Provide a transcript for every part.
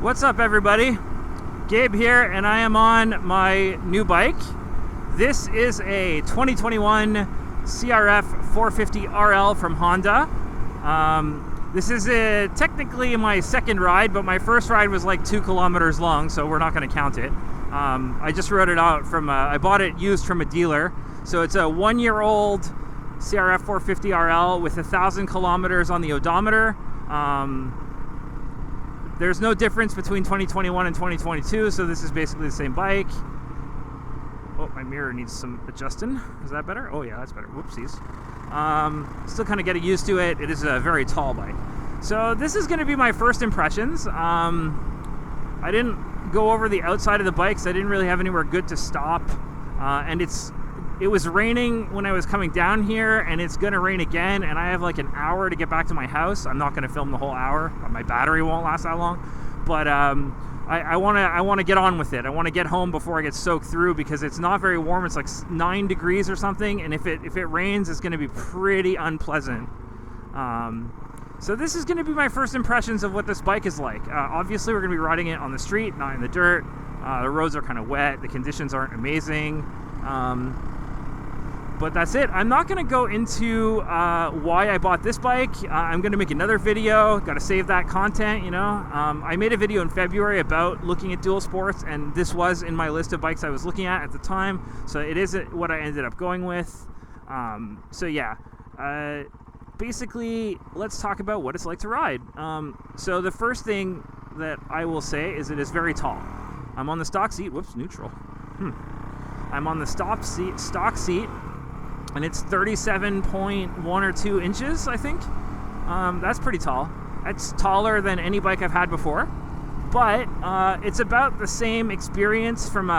What's up, everybody? Gabe here, and I am on my new bike. This is a 2021 CRF450RL from Honda. This is technically my second ride, but my first ride was like 2 kilometers long, so we're not going to count it. I just wrote it out from, I bought it used from a dealer. So it's a 1-year-old CRF450RL with 1,000 kilometers on the odometer. There's no difference between 2021 and 2022, so this is basically the same bike. Oh, my mirror needs some adjusting. Is that better? Oh yeah, that's better. Whoopsies. Still kind of getting used to it. It is a very tall bike. So this is going to be my first impressions. I didn't go over the outside of the bike, so I didn't really have anywhere good to stop. And it was raining when I was coming down here, and it's going to rain again, and I have like an hour to get back to my house. I'm not going to film the whole hour. My battery won't last that long. But I want to get on with it. I want to get home before I get soaked through, because it's not very warm. It's like 9 degrees or something, and if it rains, it's going to be pretty unpleasant. So this is going to be my first impressions of what this bike is like. Obviously, we're going to be riding it on the street, not in the dirt. The roads are kind of wet. The conditions aren't amazing. But that's it. I'm not going to go into why I bought this bike. I'm going to make another video. Got to save that content, you know. I made a video in February about looking at dual sports, and this was in my list of bikes I was looking at the time. So it is what I ended up going with. So yeah. Basically, let's talk about what it's like to ride. So the first thing that I will say is it is very tall. I'm on the stock seat. Whoops, neutral. I'm on the stock seat, and it's 37.1 or 2 inches, I think. That's pretty tall. That's taller than any bike I've had before. But it's about the same experience from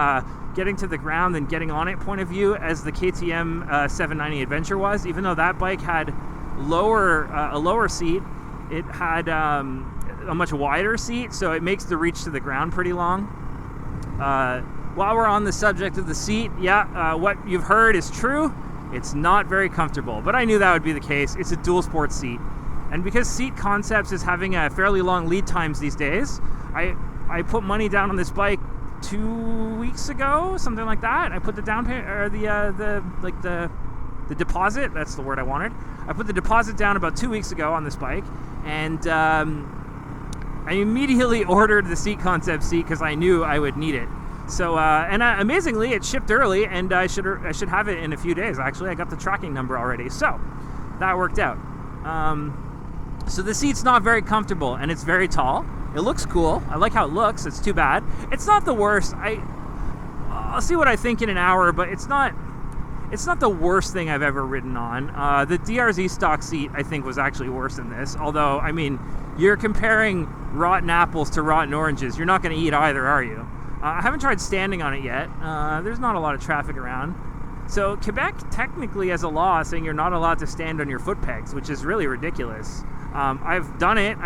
getting to the ground and getting on it point of view as the KTM 790 Adventure was. Even though that bike had a lower seat, it had a much wider seat, so it makes the reach to the ground pretty long. While we're on the subject of the seat, what you've heard is true. It's not very comfortable, but I knew that would be the case. It's a dual sport seat. And because Seat Concepts is having a fairly long lead times these days, I put money down on this bike 2 weeks ago, something like that. I put the down payment, or the deposit, that's the word I wanted. I put the deposit down about 2 weeks ago on this bike, and I immediately ordered the Seat Concept seat because I knew I would need it. So, amazingly, it shipped early, and I should have it in a few days. Actually, I got the tracking number already, so that worked out. So the seat's not very comfortable, and it's very tall. It looks cool. I like how it looks. It's too bad. It's not the worst. I'll see what I think in an hour, but it's not the worst thing I've ever ridden on. The DRZ stock seat, I think, was actually worse than this. Although, I mean, you're comparing rotten apples to rotten oranges. You're not going to eat either, are you? I haven't tried standing on it yet. There's not a lot of traffic around. So Quebec technically has a law saying you're not allowed to stand on your foot pegs, which is really ridiculous. I've done it.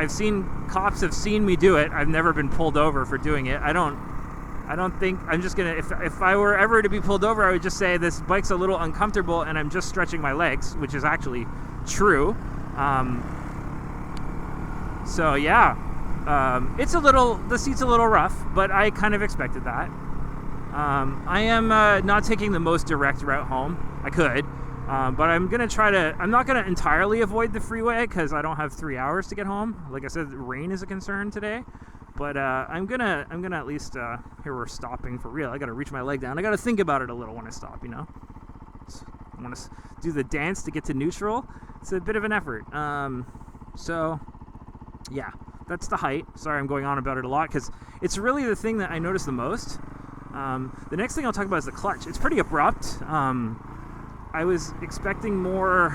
Cops have seen me do it. I've never been pulled over for doing it. I don't think, I'm just gonna, if I were ever to be pulled over, I would just say this bike's a little uncomfortable and I'm just stretching my legs, which is actually true. So yeah. The seat's a little rough, but I kind of expected that. I am not taking the most direct route home. I could, but I'm not gonna entirely avoid the freeway because I don't have 3 hours to get home. Like I said, rain is a concern today, but I'm gonna at least, here we're stopping for real. I gotta reach my leg down. I gotta think about it a little when I stop, you know? I want to do the dance to get to neutral. It's a bit of an effort. So yeah. That's the height. Sorry, I'm going on about it a lot because it's really the thing that I notice the most. The next thing I'll talk about is the clutch. It's pretty abrupt. I was expecting a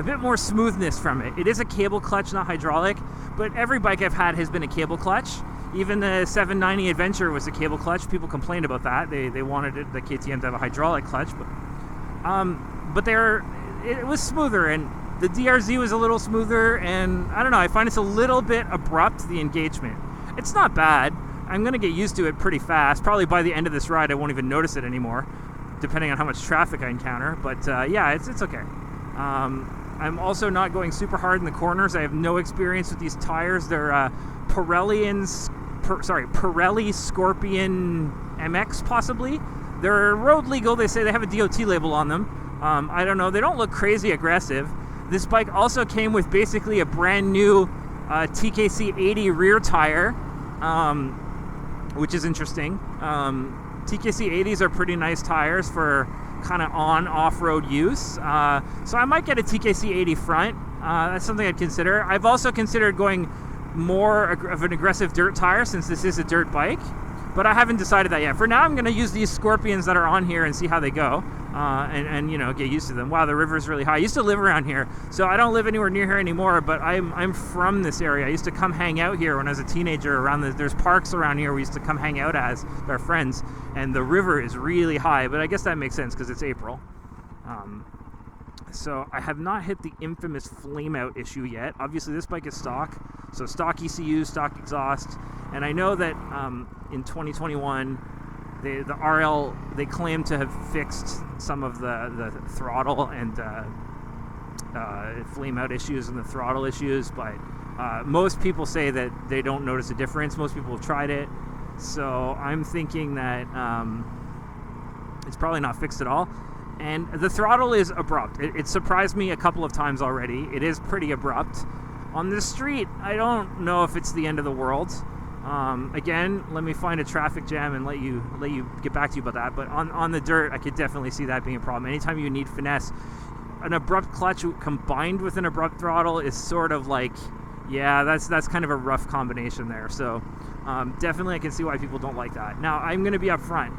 bit more smoothness from it. It is a cable clutch, not hydraulic, but every bike I've had has been a cable clutch. Even the 790 Adventure was a cable clutch. People complained about that. They wanted the KTM to have a hydraulic clutch, but it was smoother, and the DRZ was a little smoother, and I don't know, I find it's a little bit abrupt, the engagement. It's not bad. I'm going to get used to it pretty fast. Probably by the end of this ride, I won't even notice it anymore, depending on how much traffic I encounter. But yeah, it's okay. I'm also not going super hard in the corners. I have no experience with these tires. They're Pirelli Scorpion MX possibly. They're road legal. They say they have a DOT label on them. I don't know. They don't look crazy aggressive. This bike also came with basically a brand new TKC 80 rear tire, which is interesting. TKC 80s are pretty nice tires for kind of off-road use. So I might get a TKC 80 front. That's something I'd consider. I've also considered going more of an aggressive dirt tire since this is a dirt bike, but I haven't decided that yet. For now, I'm going to use these Scorpions that are on here and see how they go, and you know, get used to them. Wow, the river's really high. I used to live around here, so I don't live anywhere near here anymore, but I'm from this area. I used to come hang out here when I was a teenager. There's parks around here we used to come hang out as with our friends, and the river is really high, but I guess that makes sense because it's April. So I have not hit the infamous flame out issue yet. Obviously this bike is stock, so stock ECU, stock exhaust, and I know that in 2021 the RL, they claim to have fixed some of the throttle and flame out issues and the throttle issues, but most people say that they don't notice a difference. Most people have tried it, so I'm thinking that it's probably not fixed at all. And the throttle is abrupt. It surprised me a couple of times already. It is pretty abrupt. On the street, I don't know if it's the end of the world. Again, let me find a traffic jam and let you get back to you about that. But on the dirt, I could definitely see that being a problem. Anytime you need finesse, an abrupt clutch combined with an abrupt throttle is sort of like, yeah, that's kind of a rough combination there. So definitely I can see why people don't like that. Now, I'm going to be up front.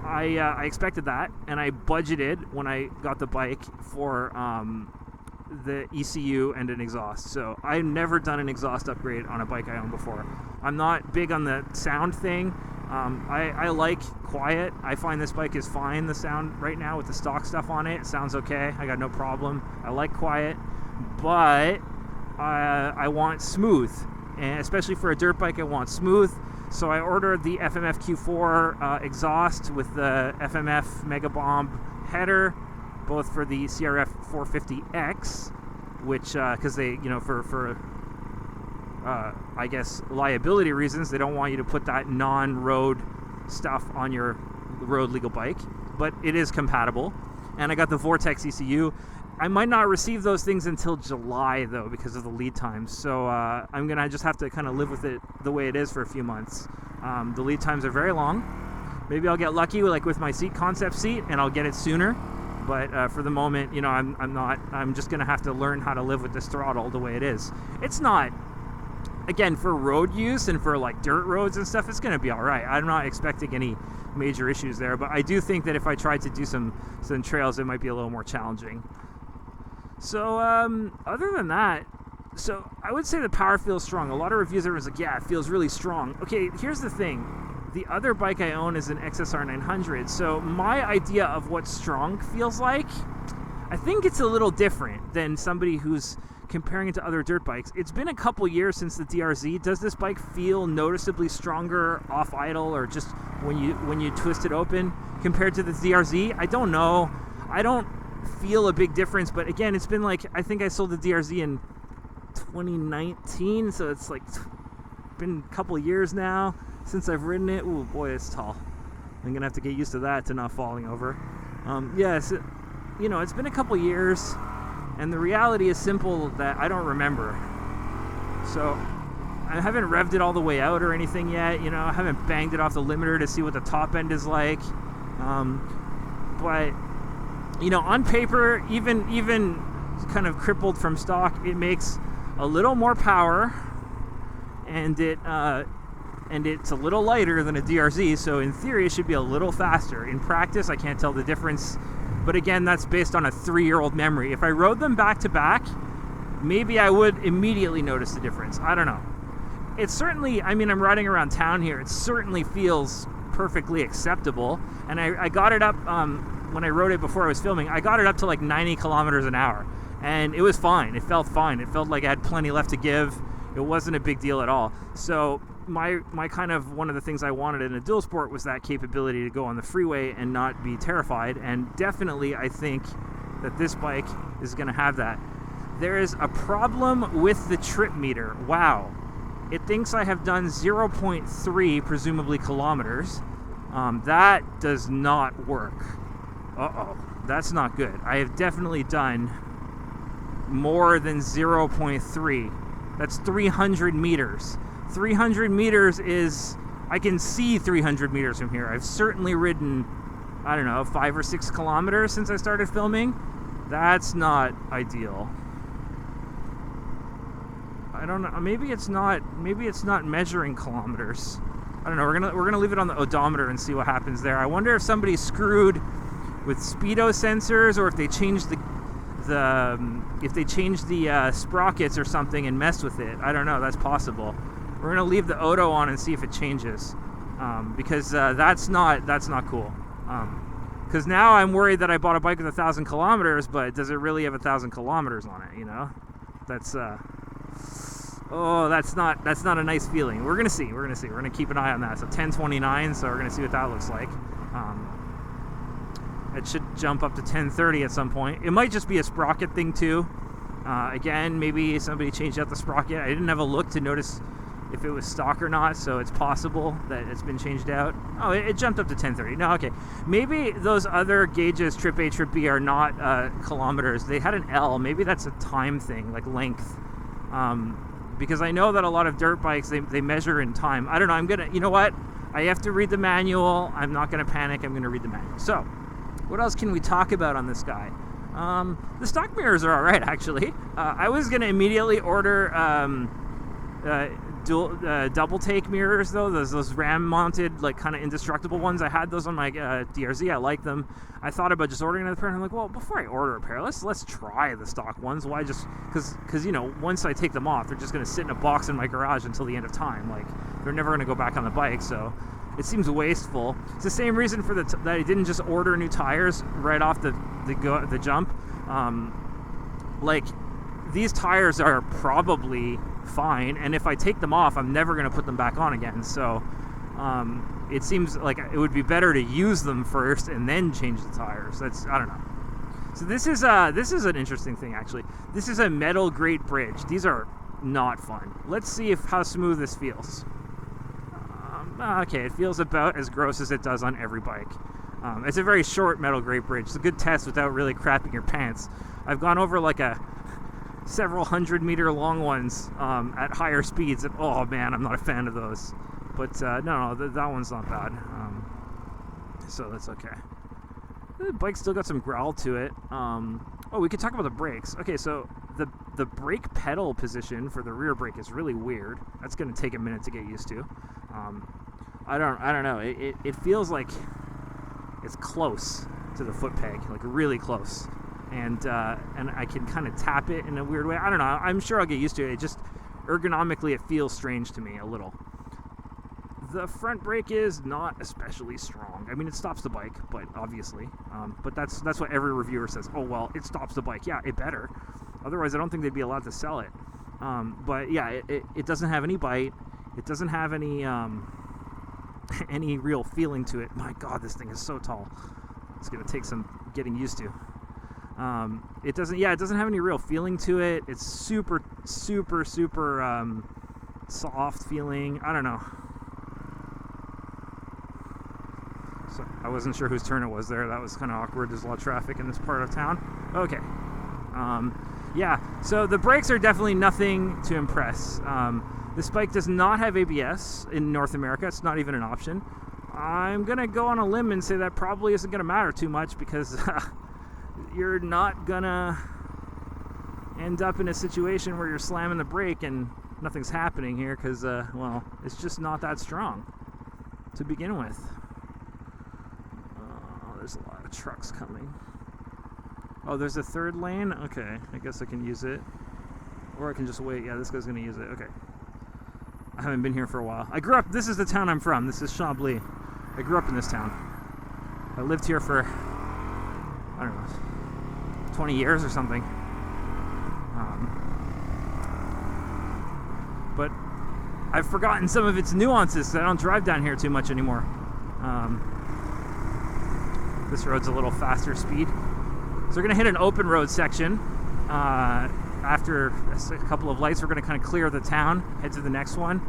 I expected that, and I budgeted when I got the bike for the ECU and an exhaust. So I've never done an exhaust upgrade on a bike I own before. I'm not big on the sound thing. I like quiet. I find this bike is fine, the sound right now with the stock stuff on it. It sounds okay. I got no problem. I like quiet, but I want smooth, and especially for a dirt bike, I want smooth. So I ordered the FMF Q4 exhaust with the FMF Mega Bomb header, both for the CRF450X, which, because they, you know, for I guess liability reasons, they don't want you to put that non-road stuff on your road legal bike, but it is compatible. And I got the Vortex ECU. I might not receive those things until July, though, because of the lead times. So I'm going to just have to kind of live with it the way it is for a few months. The lead times are very long. Maybe I'll get lucky with my seat concept seat, and I'll get it sooner. But for the moment, you know, I'm just going to have to learn how to live with this throttle the way it is. It's not, again, for road use and for like dirt roads and stuff, it's going to be all right. I'm not expecting any major issues there. But I do think that if I tried to do some trails, it might be a little more challenging. So other than that, so I would say the power feels strong. A lot of reviews are like, yeah, it feels really strong. Okay, here's the thing. The other bike I own is an XSR 900. So my idea of what strong feels like, I think it's a little different than somebody who's comparing it to other dirt bikes. It's been a couple years since the DRZ. Does this bike feel noticeably stronger off idle or just when you twist it open compared to the DRZ? I don't know. I don't feel a big difference, but again, it's been like, I think I sold the DRZ in 2019, so it's like been a couple years now since I've ridden it. Ooh, boy, it's tall. I'm gonna have to get used to that, to not falling over. Yes, you know, it's been a couple years, and the reality is simple that I don't remember. So I haven't revved it all the way out or anything yet. You know, I haven't banged it off the limiter to see what the top end is like. But you know, on paper, even kind of crippled from stock, it makes a little more power, and it's a little lighter than a DRZ. So in theory, it should be a little faster. In practice, I can't tell the difference. But again, that's based on a 3-year-old memory. If I rode them back to back, maybe I would immediately notice the difference. I don't know. It's certainly, I mean, I'm riding around town here. It certainly feels perfectly acceptable. And I got it up. When I rode it before I was filming, I got it up to like 90 kilometers an hour, and it was fine. It felt fine. It felt like I had plenty left to give. It wasn't a big deal at all. So my kind of one of the things I wanted in a dual sport was that capability to go on the freeway and not be terrified, and definitely I think that this bike is going to have that. There is a problem with the trip meter. Wow. It thinks I have done 0.3, presumably kilometers. That does not work. Uh-oh. That's not good. I have definitely done more than 0.3. That's 300 meters. 300 meters is... I can see 300 meters from here. I've certainly ridden, I don't know, 5 or 6 kilometers since I started filming. That's not ideal. I don't know. Maybe it's not measuring kilometers. I don't know. We're gonna leave it on the odometer and see what happens there. I wonder if somebody screwed with speedo sensors, or if they changed the sprockets or something and messed with it. I don't know. That's possible. We're gonna leave the Odo on and see if it changes, because that's not cool. Because now I'm worried that I bought a bike with 1,000 kilometers, but does it really have 1,000 kilometers on it? You know, that's that's not a nice feeling. We're gonna see. We're gonna keep an eye on that. So 1029. So we're gonna see what that looks like. It should jump up to 1030 at some point. It might just be a sprocket thing too. Again, maybe somebody changed out the sprocket. I didn't have a look to notice if it was stock or not, so it's possible that it's been changed out. Oh, it jumped up to 1030. No, okay. Maybe those other gauges, trip A, trip B, are not kilometers. They had an L. Maybe that's a time thing, like length. Because I know that a lot of dirt bikes, they measure in time. I don't know. You know what? I have to read the manual. I'm not going to panic. I'm going to read the manual. So, what else can we talk about on this guy? The stock mirrors are all right, actually. I was going to immediately order double take mirrors, though. Those ram mounted, like, kind of indestructible ones. I had those on my DRZ. I like them. I thought about just ordering another pair, and I'm like, well, before I order a pair, let's try the stock ones. Why just because you know, once I take them off, they're just going to sit in a box in my garage until the end of time. Like, they're never going to go back on the bike, so it seems wasteful. It's the same reason for that I didn't just order new tires right off the jump. Like, these tires are probably fine, and if I take them off, I'm never going to put them back on again. So it seems like it would be better to use them first and then change the tires. I don't know. So this is an interesting thing, actually. This is a metal grate bridge. These are not fun. Let's see how smooth this feels. Okay, it feels about as gross as it does on every bike. It's a very short metal grate bridge. It's a good test without really crapping your pants. I've gone over like several 100-meter long ones at higher speeds, and oh man, I'm not a fan of those. But no, that one's not bad. So that's okay. The bike still got some growl to it. Oh, we could talk about the brakes. Okay, so the brake pedal position for the rear brake is really weird. That's going to take a minute to get used to. I don't know. It feels like it's close to the foot peg, like really close. And I can kind of tap it in a weird way. I don't know. I'm sure I'll get used to it. It just ergonomically, it feels strange to me a little. The front brake is not especially strong. I mean, it stops the bike, but obviously, but that's what every reviewer says. Oh well, it stops the bike. Yeah, it better. Otherwise, I don't think they'd be allowed to sell it. But yeah, it doesn't have any bite. It doesn't have any real feeling to it. My God, this thing is so tall. It's gonna take some getting used to. It doesn't have any real feeling to it. It's super soft feeling. I don't know. So I wasn't sure whose turn it was there. That was kind of awkward. There's a lot of traffic in this part of town. Okay. Yeah, so the brakes are definitely nothing to impress. This bike does not have ABS in North America. It's not even an option. I'm going to go on a limb and say that probably isn't going to matter too much, because you're not going to end up in a situation where you're slamming the brake and nothing's happening here, because, well, it's just not that strong to begin with. There's a lot of trucks coming. Oh, there's a third lane? Okay, I guess I can use it. Or I can just wait. Yeah, this guy's going to use it. Okay. I haven't been here for a while. I grew up, this is the town I'm from. This is Chambly. I grew up in this town. I lived here for, I don't know, 20 years or something. But I've forgotten some of its nuances, so I don't drive down here too much anymore. This road's a little faster speed. So we're going to hit an open road section. I after a couple of lights, we're going to kind of clear the town, head to the next one.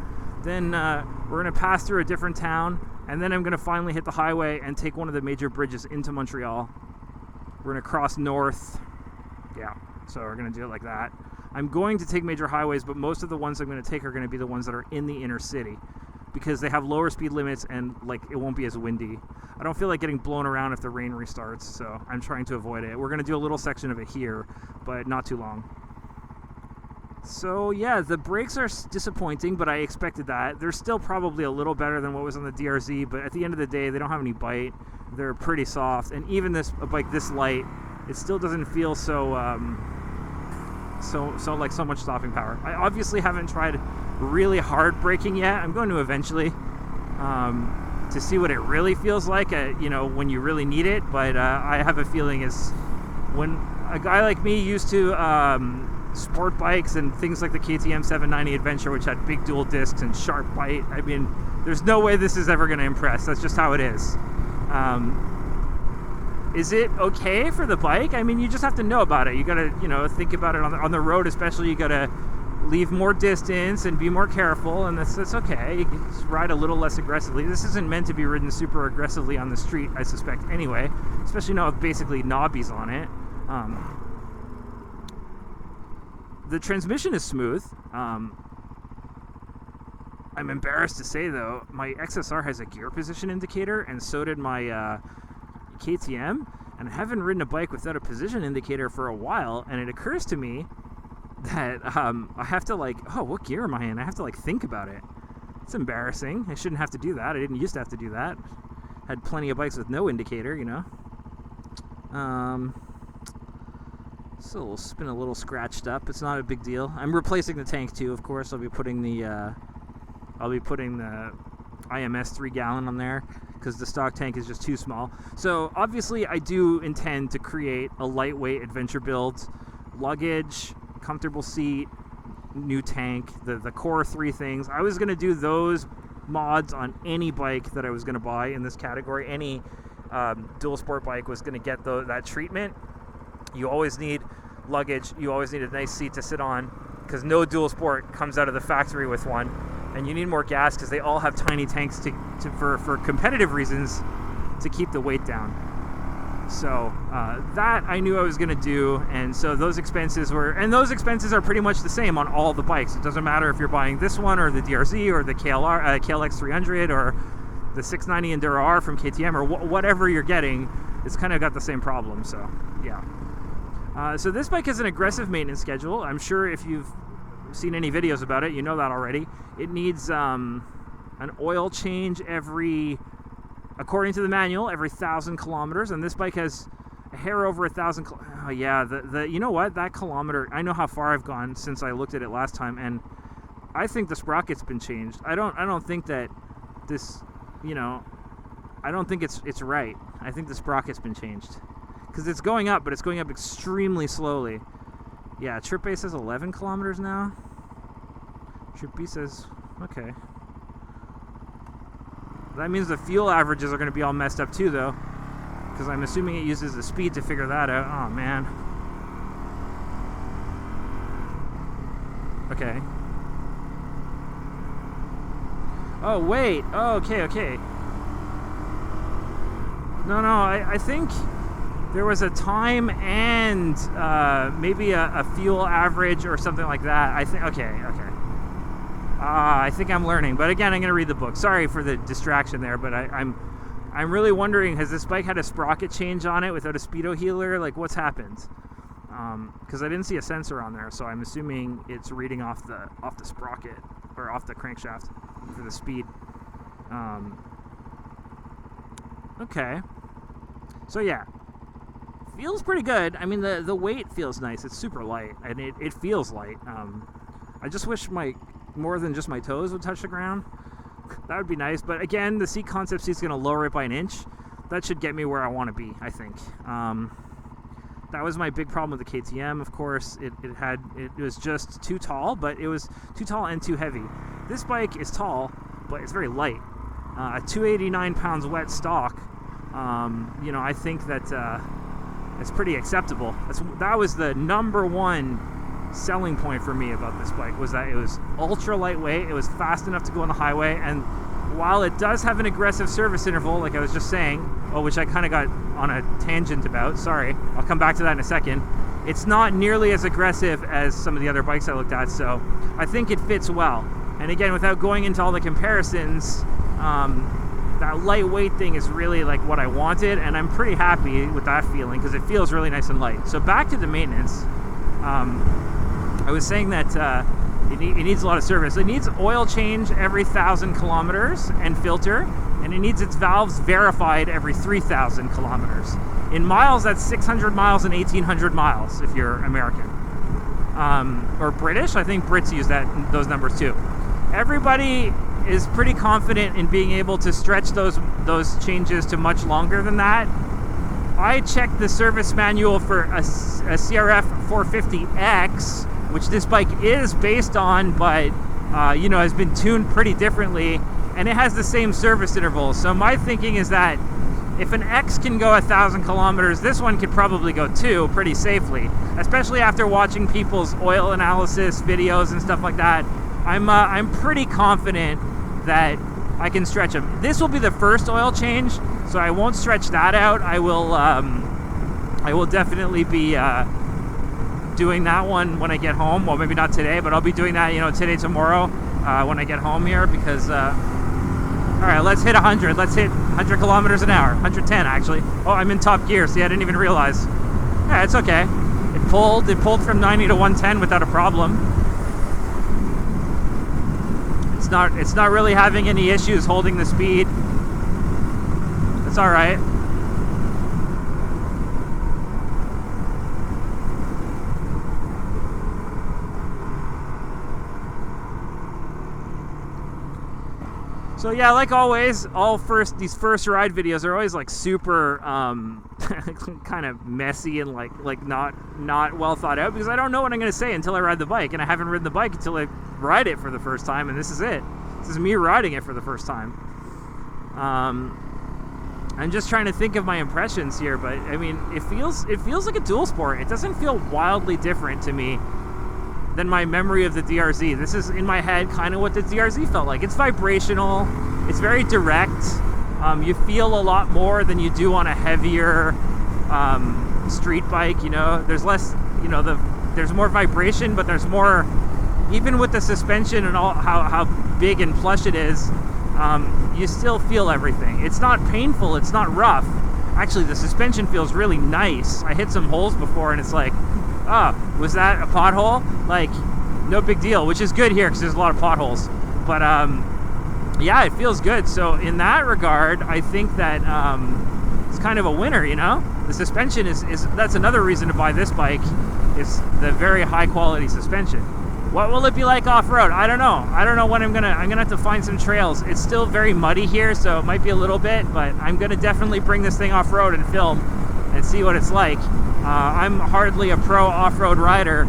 Then we're going to pass through a different town, and then I'm going to finally hit the highway and take one of the major bridges into Montreal. We're going to cross north. Yeah, so we're going to do it like that. I'm going to take major highways, but most of the ones I'm going to take are going to be the ones that are in the inner city, because they have lower speed limits and like it won't be as windy. I don't feel like getting blown around if the rain restarts, so I'm trying to avoid it. We're going to do a little section of it here, but not too long. So yeah, the brakes are disappointing, but I expected that. They're still probably a little better than what was on the DRZ, but at the end of the day, they don't have any bite. They're pretty soft, and even a bike this light, it still doesn't feel so much stopping power. I obviously haven't tried really hard braking yet. I'm going to eventually to see what it really feels like, when you really need it. But I have a feeling is when a guy like me used to sport bikes and things like the KTM 790 Adventure, which had big dual discs and sharp bite. I mean, there's no way this is ever going to impress. That's just how it is. Is it okay for the bike? I mean, you just have to know about it. You gotta, think about it on the road, especially. You gotta leave more distance and be more careful, and that's okay. You can just ride a little less aggressively. This isn't meant to be ridden super aggressively on the street, I suspect, anyway. Especially now with basically knobbies on it. The transmission is smooth. I'm embarrassed to say, though, my XSR has a gear position indicator, and so did my KTM, and I haven't ridden a bike without a position indicator for a while, and it occurs to me that I have to what gear am I in? I have to think about it. It's embarrassing. I shouldn't have to do that. I didn't used to have to do that. Had plenty of bikes with no indicator, So it's been a little scratched up. It's not a big deal. I'm replacing the tank too, of course. I'll be putting the IMS 3-gallon on there because the stock tank is just too small. So obviously I do intend to create a lightweight adventure build, luggage, comfortable seat, new tank, the core 3 things. I was going to do those mods on any bike that I was going to buy in this category. Any dual sport bike was going to get that treatment. You always need luggage. You always need a nice seat to sit on because no dual sport comes out of the factory with one. And you need more gas because they all have tiny tanks for competitive reasons to keep the weight down. So that I knew I was going to do, and so those expenses are pretty much the same on all the bikes. It doesn't matter if you're buying this one or the DRZ or the KLX 300 or the 690 Enduro R from KTM or whatever you're getting. It's kind of got the same problem. So yeah. So this bike has an aggressive maintenance schedule. I'm sure if you've seen any videos about it, you know that already. It needs an oil change according to the manual, every 1,000 kilometers, and this bike has a hair over 1,000. Oh yeah, you know what? That kilometer. I know how far I've gone since I looked at it last time, and I think the sprocket's been changed. I don't think that this, I don't think it's right. I think the sprocket's been changed because it's going up, but it's going up extremely slowly. Yeah, Trip A says 11 kilometers now. Trip B says, okay. That means the fuel averages are going to be all messed up too, though. Because I'm assuming it uses the speed to figure that out. Oh, man. Okay. Oh, wait. Oh, okay. No, I think there was a time and maybe a fuel average or something like that. I think, okay. I think I'm learning, but again, I'm going to read the book. Sorry for the distraction there, but I'm really wondering, has this bike had a sprocket change on it without a speedo healer? Like, what's happened? Because I didn't see a sensor on there, so I'm assuming it's reading off the sprocket or off the crankshaft for the speed. Okay. So yeah, feels pretty good. I mean, the weight feels nice. It's super light, and it feels light. I just wish more than just my toes would touch the ground. That would be nice. But again, the seat concept seat's going to lower it by an inch. That should get me where I want to be, I think. That was my big problem with the KTM, of course. It was just too tall, but it was too tall and too heavy. This bike is tall, but it's very light. 289 pounds wet stock. I think that it's pretty acceptable. That was the number one selling point for me about this bike was that it was ultra lightweight, it was fast enough to go on the highway, and while it does have an aggressive service interval, like I was just saying, which I kind of got on a tangent about, sorry, I'll come back to that in a second, it's not nearly as aggressive as some of the other bikes I looked at, so I think it fits well. And again, without going into all the comparisons, that lightweight thing is really like what I wanted, and I'm pretty happy with that feeling because it feels really nice and light. So back to the maintenance, I was saying that it needs a lot of service. It needs oil change every 1,000 kilometers and filter, and it needs its valves verified every 3,000 kilometers. In miles, that's 600 miles and 1,800 miles if you're American. Or British, I think Brits use those numbers too. Everybody is pretty confident in being able to stretch those changes to much longer than that. I checked the service manual for a CRF450X, which this bike is based on, but has been tuned pretty differently, and it has the same service interval. So my thinking is that if an X can go 1,000 kilometers, this one could probably go 2 pretty safely, especially after watching people's oil analysis videos and stuff like that. I'm pretty confident that I can stretch them. This will be the first oil change, so I won't stretch that out. I will definitely be doing that one when I get home. Well, maybe not today, but I'll be doing that, today, tomorrow, when I get home here, because all right, let's hit 100. Let's hit 100 kilometers an hour. 110 actually. Oh, I'm in top gear. See, I didn't even realize. Yeah, it's okay. It pulled from 90 to 110 without a problem. It's not really having any issues holding the speed. That's all right. So yeah, like always, these first ride videos are always like super kind of messy and like not well thought out, because I don't know what I'm going to say until I ride the bike, and I haven't ridden the bike until I ride it for the first time, and this is it. This is me riding it for the first time. I'm just trying to think of my impressions here, but I mean, it feels like a dual sport. It doesn't feel wildly different to me than my memory of the DRZ. This is in my head kind of what the DRZ felt like. It's vibrational, it's very direct. You feel a lot more than you do on a heavier street bike. There's less, there's more vibration, but there's more, even with the suspension and all how big and plush it is, you still feel everything. It's not painful, it's not rough. Actually, the suspension feels really nice. I hit some holes before and it's like, was that a pothole? Like, no big deal, which is good here because there's a lot of potholes. But yeah, it feels good. So in that regard, I think that it's kind of a winner, The suspension is that's another reason to buy this bike, is the very high quality suspension. What will it be like off-road? I don't know. I don't know when I'm gonna have to find some trails. It's still very muddy here, so it might be a little bit, but I'm gonna definitely bring this thing off-road and film and see what it's like. I'm hardly a pro off-road rider,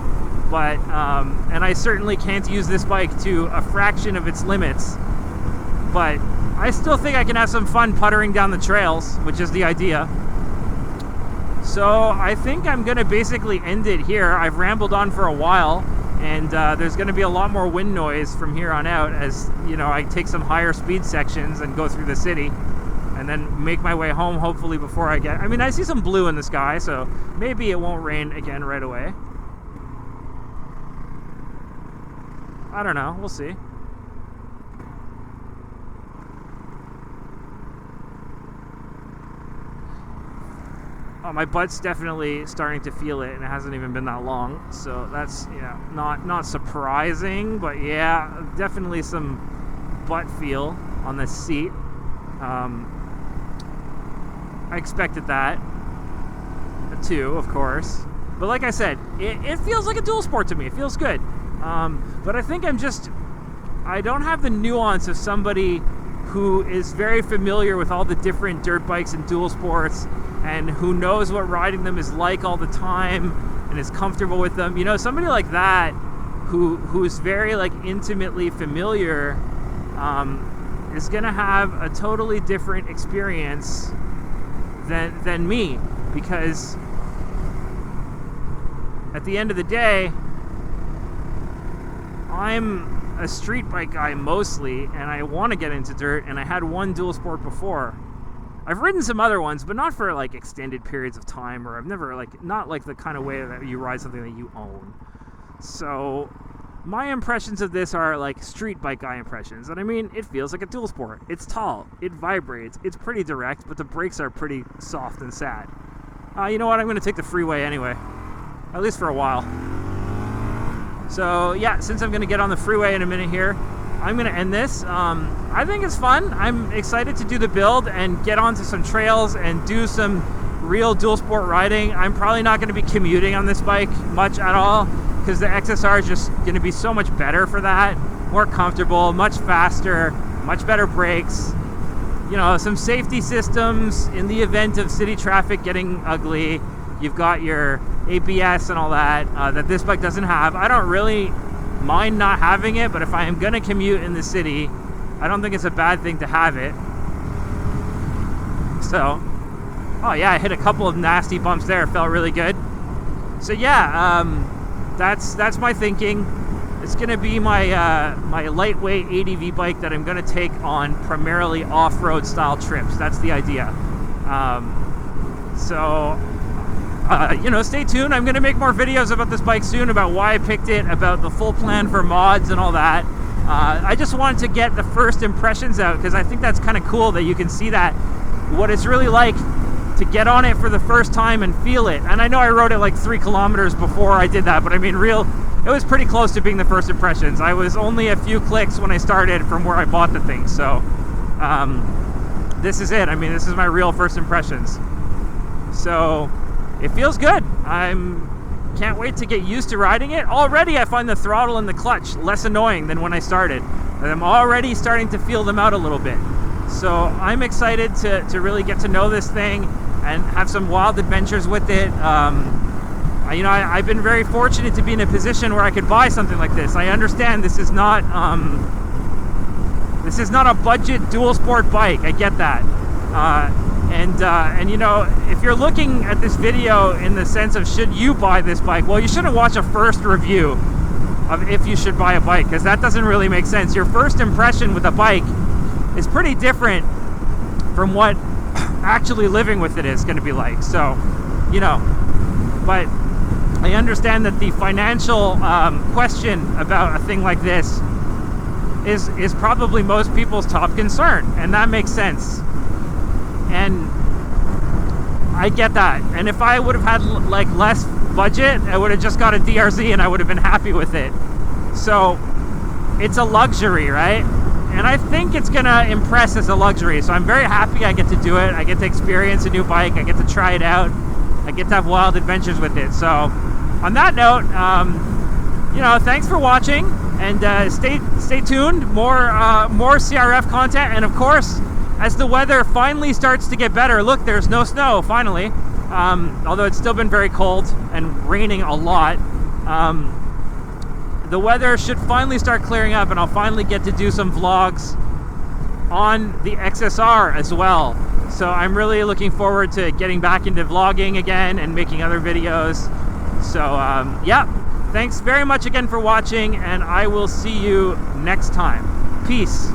but and I certainly can't use this bike to a fraction of its limits, but I still think I can have some fun puttering down the trails, which is the idea. So I think I'm gonna basically end it here. I've rambled on for a while, and there's gonna be a lot more wind noise from here on out as I take some higher speed sections and go through the city, and then make my way home, hopefully before I see some blue in the sky, so maybe it won't rain again right away. I don't know, we'll see. Oh, my butt's definitely starting to feel it, and it hasn't even been that long, so that's not surprising, but yeah, definitely some butt feel on the seat. I expected that too, of course, but like I said, it feels like a dual sport to me. It feels good, but I think I don't have the nuance of somebody who is very familiar with all the different dirt bikes and dual sports, and who knows what riding them is like all the time and is comfortable with them. Somebody like that who's very intimately familiar is gonna have a totally different experience than me, because at the end of the day, I'm a street bike guy mostly, and I want to get into dirt, and I had one dual sport before. I've ridden some other ones, but not for like extended periods of time, or I've never not like the kind of way that you ride something that you own. So my impressions of this are like street bike guy impressions. And I mean, it feels like a dual sport. It's tall, it vibrates, it's pretty direct, but the brakes are pretty soft and sad. You know what? I'm going to take the freeway anyway, at least for a while. So yeah, since I'm going to get on the freeway in a minute here, I'm going to end this. I think it's fun. I'm excited to do the build and get onto some trails and do some real dual sport riding. I'm probably not going to be commuting on this bike much at all, because the XSR is just going to be so much better for that. More comfortable, much faster, much better brakes. You know, some safety systems in the event of city traffic getting ugly. You've got your ABS and all that, that this bike doesn't have. I don't really mind not having it, but if I am going to commute in the city, I don't think it's a bad thing to have it. So, oh yeah, I hit a couple of nasty bumps there. It felt really good. So yeah, that's my thinking. It's going to be my my lightweight ADV bike that I'm going to take on primarily off-road style trips. That's the idea. You know, stay tuned. I'm going to make more videos about this bike soon, about why I picked it, about the full plan for mods and all that. I just wanted to get the first impressions out, because I think that's kind of cool that you can see that, what it's really like to get on it for the first time and feel it. And I know I rode it like 3 kilometers before I did that, but I mean, it was pretty close to being the first impressions. I was only a few clicks when I started from where I bought the thing. So this is it. I mean, this is my real first impressions. So it feels good. Can't wait to get used to riding it. Already I find the throttle and the clutch less annoying than when I started. And I'm already starting to feel them out a little bit. So I'm excited to really get to know this thing and have some wild adventures with it. You know, I've been very fortunate to be in a position where I could buy something like this. I understand this is not a budget dual sport bike. I get that. And you know, if you're looking at this video in the sense of should you buy this bike, well, you shouldn't watch a first review of if you should buy a bike, because that doesn't really make sense. Your first impression with a bike is pretty different from what actually living with it is going to be like. So, you know, but I understand that the financial question about a thing like this is probably most people's top concern, and that makes sense. And I get that. And if I would have had like less budget, I would have just got a DRZ and I would have been happy with it. So it's a luxury, right? And I think it's gonna impress as a luxury. So I'm very happy I get to do it. I get to experience a new bike. I get to try it out. I get to have wild adventures with it. So on that note, you know, thanks for watching, and stay tuned. More CRF content, and of course, as the weather finally starts to get better, look, there's no snow, finally. Although it's still been very cold and raining a lot. The weather should finally start clearing up, and I'll finally get to do some vlogs on the XSR as well. So I'm really looking forward to getting back into vlogging again and making other videos. So yeah, thanks very much again for watching, and I will see you next time. Peace.